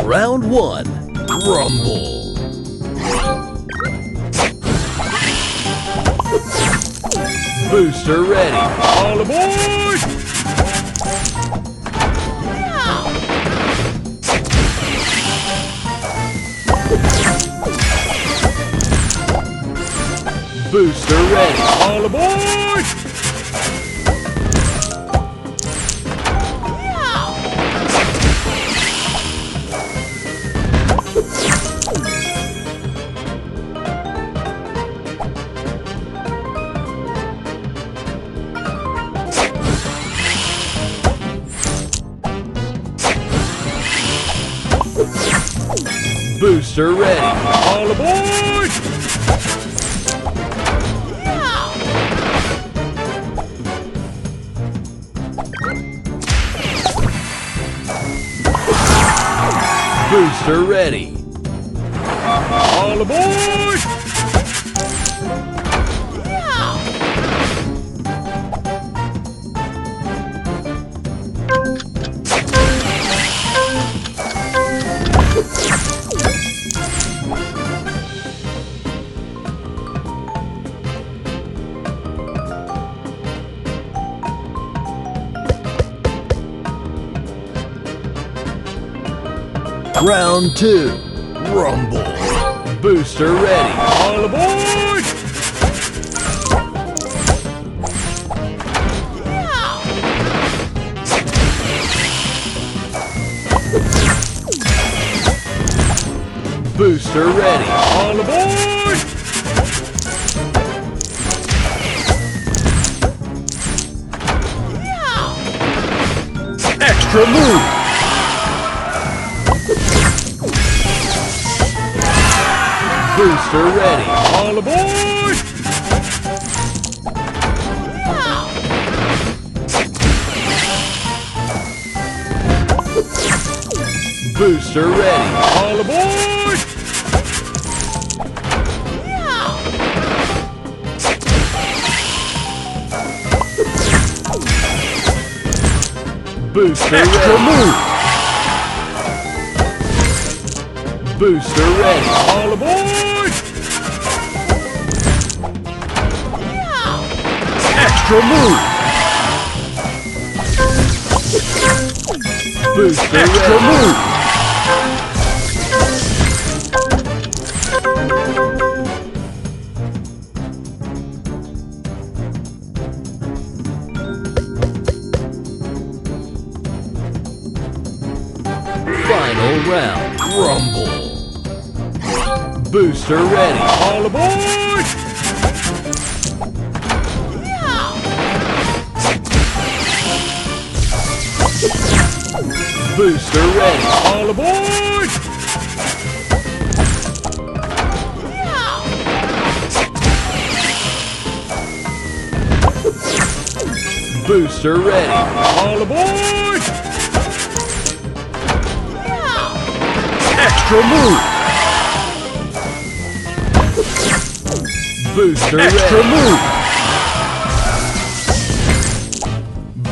Round 1. Rumble. Booster ready. All aboard! Booster ready. All aboard! Booster ready. All aboard! Booster ready. All aboard! Round 2. Rumble. Booster ready. All aboard! Booster ready. All aboard! Extra move! Booster ready. All aboard! Booster ready. All aboard! Booster extra move! Booster ready. All aboard! Extra move! Booster extra move! Final round. Rumble. Booster ready. All aboard! Booster ready. All aboard! Booster ready. All aboard! Extra move! Booster extra ready. Move!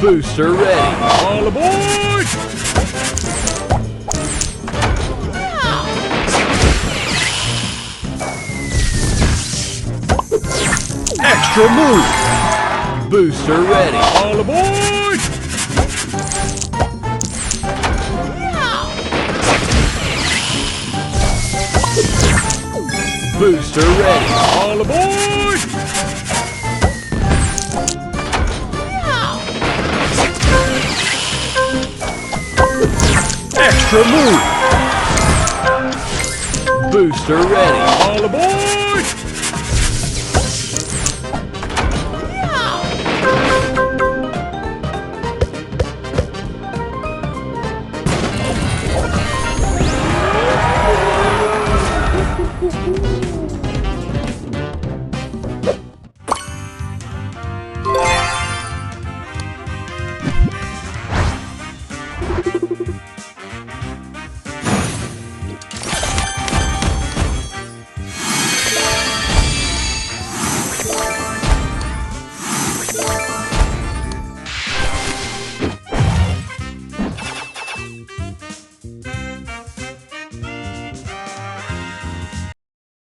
Booster ready. All aboard! Extra move! Booster ready. All aboard! Booster ready. All aboard! Extra move! Booster ready. All aboard!